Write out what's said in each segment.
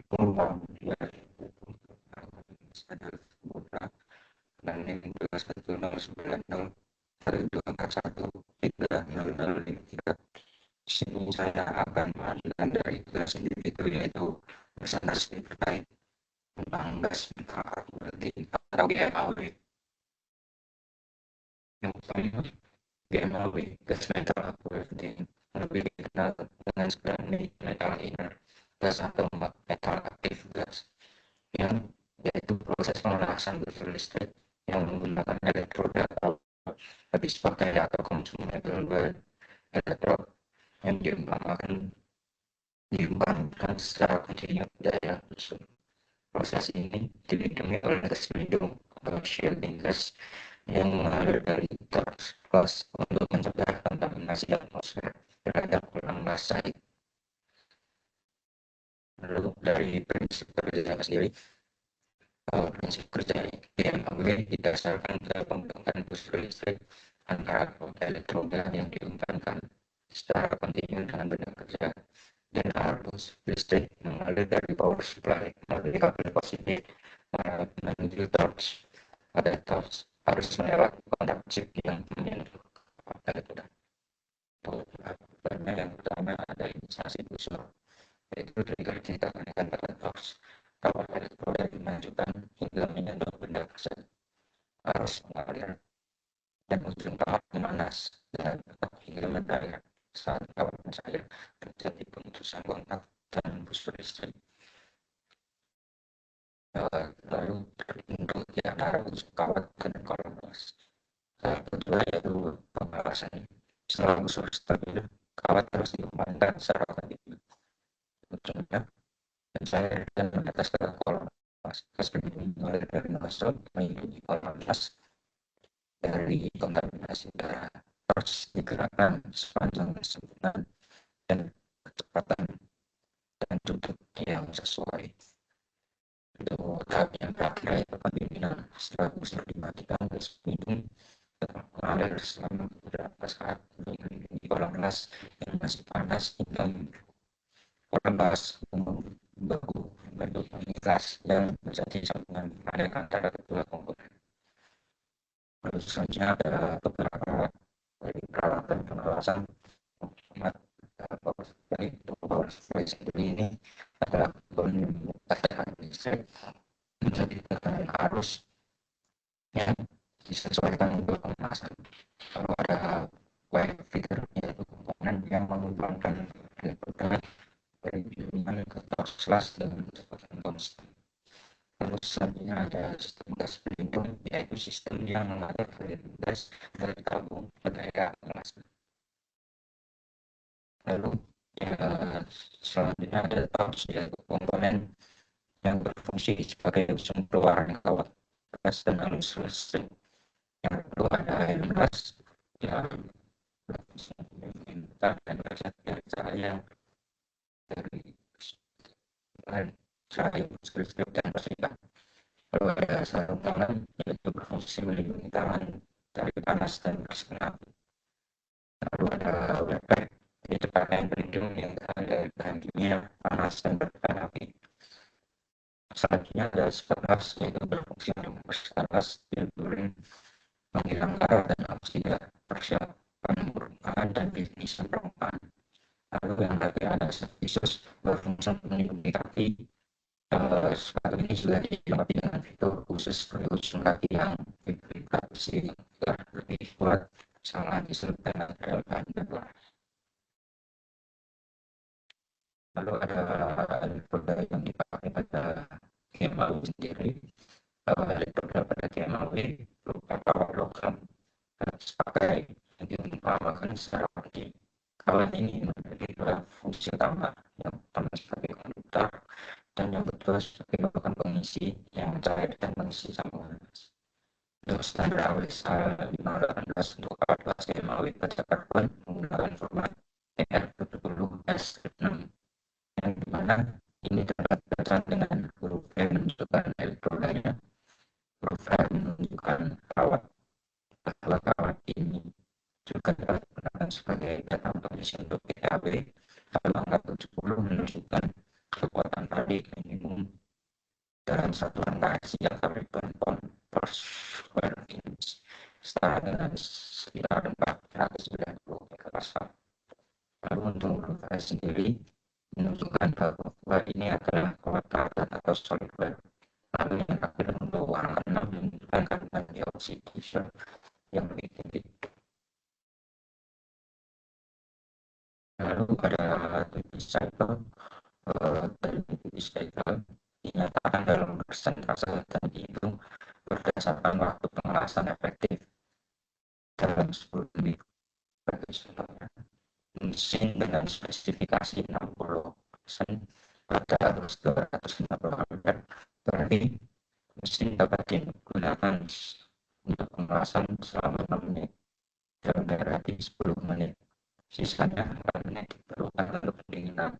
peluang dia ada mudah dan ini 2109 124130053. Di sini saya akan mengajukan dari tugas individu yaitu presentasi terkait tentang gas berarti atau GMAW. Yang pertama GMAW, gas metal berarti lebih dikenal dengan sebenarnya metal inert gas atau metal aktif gas yang yaitu proses pemanasan berlistrik yang menggunakan elektroda habis pakai atau consumable elektrod yang diumpamakan secara kontinu daya susun. Proses ini dilindungi oleh gas pelindung atau shielding gas yang mengalir dari torus untuk mencegah kontaminasi atmosfer terhadap kolam gas cair. Lalu dari prinsip kerja sendiri, prinsip kerja GMAW didasarkan pada pembentukan bus listrik antara elektroda yang diumpankan secara kontinu dengan benda kerja dan arus listrik mengalir dari power supply melalui kabel positif menuju torch. Pada torch harus melewati kontak chip yang menyentuh elektroda. Yang pertama ada inisiasi busur, yaitu trigger ditekankan pada torch. Kawat elektroda dimajukan hingga menyentuh benda kerja. Arus mengalir dan ujung kawat memanas dan tetap hingga mendarat. Saat kawat mencair terjadi pemutusan kontak dan busur listrik. Lalu terbentuk di antara ujung kawat dan kolam gas. Tahap kedua yaitu pengawasan. Setelah busur stabil, kawat terus diumpankan secara kontinu. Ujungnya mencair dan menetes ke kolam gas. Gas pelindung mulai dari nozzle melindungi kolam gas dari kontaminasi udara. Terus digerakkan sepanjang kesemutan dan kecepatan dan tutup yang sesuai. Untuk tahap yang terakhir yaitu pendinginan. Setelah busur dimatikan, gas pelindung tetap mengalir selama beberapa saat untuk melindungi kolam gas yang masih panas hingga kolam gas membeku membentuk gas yang menjadi sambungan padat antara kedua komponen. Lalu selanjutnya ada beberapa dari peralatan pengawasan power supply sendiri ini adalah tekanan listrik menjadi tekanan arus yang disesuaikan untuk pemanasan. Lalu ada wire feeder yaitu komponen yang mengembangkan elektroda dari bimbingan ke torus dengan kecepatan konstan. Lalu selanjutnya ada sistem gas pelindung yaitu sistem yang mengatur aliran gas dari tabung ke daerah pemanasan. Lalu selanjutnya ada torus yaitu komponen yang berfungsi sebagai ujung keluaran kawat gas dan arus listrik. Yang kedua ada air gas yang berfungsi meminta dan berjaya cahaya dari cahaya listrik dan listrik. Lalu ada sarung tangan yaitu berfungsi melindungi tangan dari panas dan bersinar. Lalu ada backpack yaitu pakaian pelindung yang tahan dari bahan kimia, panas dan bertahan api. Selanjutnya ada sebatas yaitu berfungsi untuk membersihkan gas, filtering, menghilangkan karat dan oksida, persiapan permukaan dan finishing permukaan. Lalu yang terakhir ada servisus berfungsi melindungi kaki. Sepatu ini juga dilengkapi dengan fitur khusus seperti ujung kaki yang vibrasi agar lebih kuat sama disebutkan material bahan baku. Lalu ada elektroda yang dipakai pada GMAW sendiri. Elektroda pada GMAW berupa kawat logam harus pakai yang diumpamakan secara kontinu. Kawat ini memiliki dua fungsi utama, yang pertama sebagai konduktor dan yang kedua sebagai bahan pengisi yang cair dan mengisi sambungan gas. Untuk standar AWSA 518 untuk kawat gas GMAW pada karbon menggunakan format TR70S6 yang dimana ini dapat dibaca dengan huruf V menunjukkan elektrodanya, huruf R menunjukkan kawat, bahwa kawat ini juga dapat digunakan sebagai data pengisi untuk PKB. Lalu angka 70 menunjukkan kekuatan tarik minimum dalam satuan asia Ripon per square inch setara dengan sekitar 490 megapascal. Lalu untuk huruf sendiri menunjukkan bahwa ini adalah kekuatan atau solid wave. Lalu yang terakhir untuk angka 6 menunjukkan kandungan dioksida yang lebih tinggi. Lalu ada tujuh cycle dari tujuh cycle dinyatakan dalam persentase dan dihitung berdasarkan waktu pengelasan efektif dalam 10 minggu. Bagi contohnya, mesin dengan spesifikasi 60% pada arus 250 ampere berarti mesin dapat digunakan untuk pengelasan selama 6 menit dan berarti 10 menit. Sisanya 4 menit diperlukan untuk pendinginan.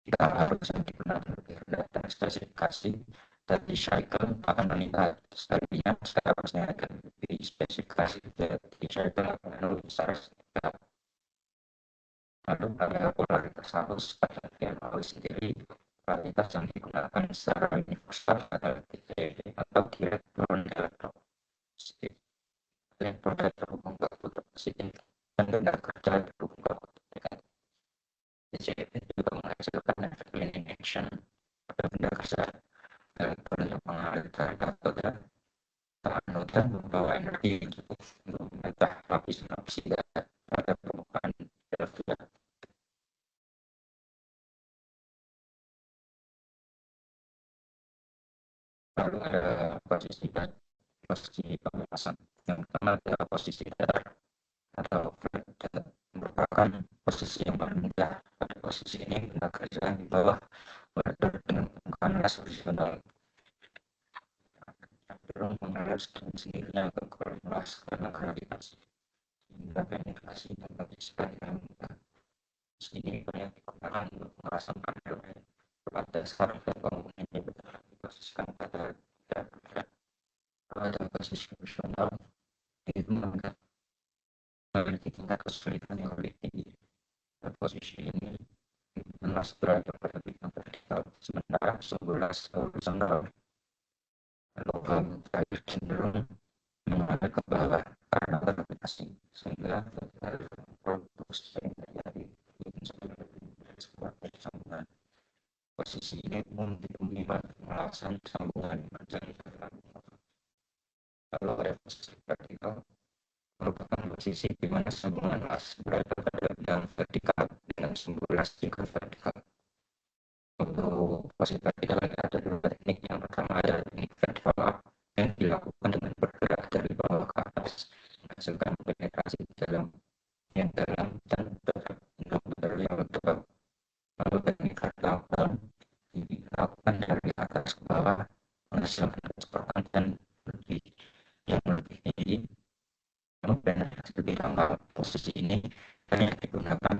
Jika arus yang digunakan lebih rendah dan spesifikasi dari cycle akan meningkat. Selanjutnya, seharusnya akan lebih spesifikasi dari cycle akan lebih besar. Lalu pada polaritas arus pada bagian arus sendiri, polaritas yang digunakan secara universal adalah DCED atau direct current electropositif. Elektroda terhubung ke kutub positif dan tenaga kerja terhubung ke kutub negatif. DCED juga menghasilkan efek leading action pada benda kerja elektron yang mengalir dari katoda ke anoda membawa energi yang cukup untuk memecah lapis-lapis pada permukaan elektroda. Lalu ada posisi pemanasan. Yang pertama adalah posisi datar atau flat datar, merupakan posisi yang paling mudah. Pada posisi ini benda kerja di bawah berada dengan permukaan horizontal. Cenderung mengalir dengan sendirinya ke koordinat karena gravitasi hingga penetrasi dan kondisikan yang mudah. Ini banyak digunakan untuk pengerasan panel pada dasar dan komponennya bergerak diposisikan pada posisi fungsional itu memiliki tingkat kesulitan yang lebih tinggi. Pada posisi ini menas berada pada bidang vertikal, sementara 11 horizontal. Logam terakhir cenderung mengarah ke bawah karena gravitasi, sehingga produksi yang terjadi sebuah sambungan. Posisi ini umum ditemui pada pengelasan sambungan menjadi kalau ada posisi vertikal merupakan posisi di mana sambungan las berada pada bidang vertikal dengan 11 juga vertikal. Untuk posisi vertikal ada dua teknik. Yang pertama adalah teknik vertikal up yang dilakukan dengan bergerak dari bawah ke atas menghasilkan penetrasi yang dalam dan benar yang tebal. Lalu teknik vertikal down dilakukan dari atas ke bawah menghasilkan kecepatan dan yang lebih tinggi. Namun penetrasi lebih lama. Posisi ini banyak digunakan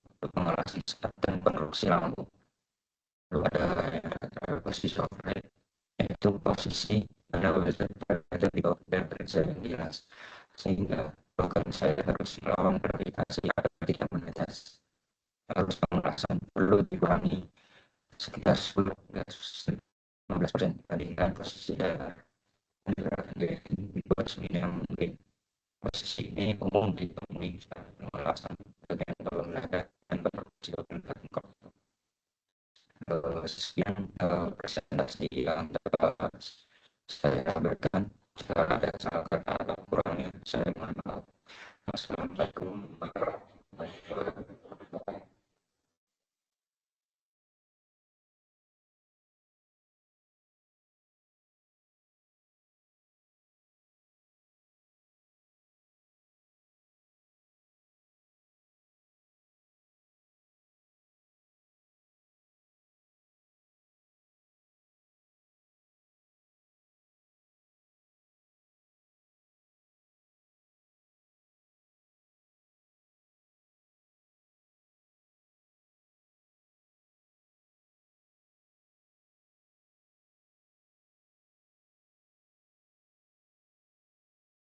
untuk pengelasan sekat dan konstruksi lampu. Lalu ada posisi overhead, yaitu posisi pada berada di bawah temperatur yang jelas, sehingga program saya harus melawan gravitasi agar tidak menetes. Harus pengelasan perlu dikurangi sekitar 10-15% dibandingkan posisi datar. Dibuat seminimal mungkin. Posisi ini umum ditemui pada pengelasan bagian bawah leher dan produksi obat korpor. Sekian presentasi yang dapat saya berikan.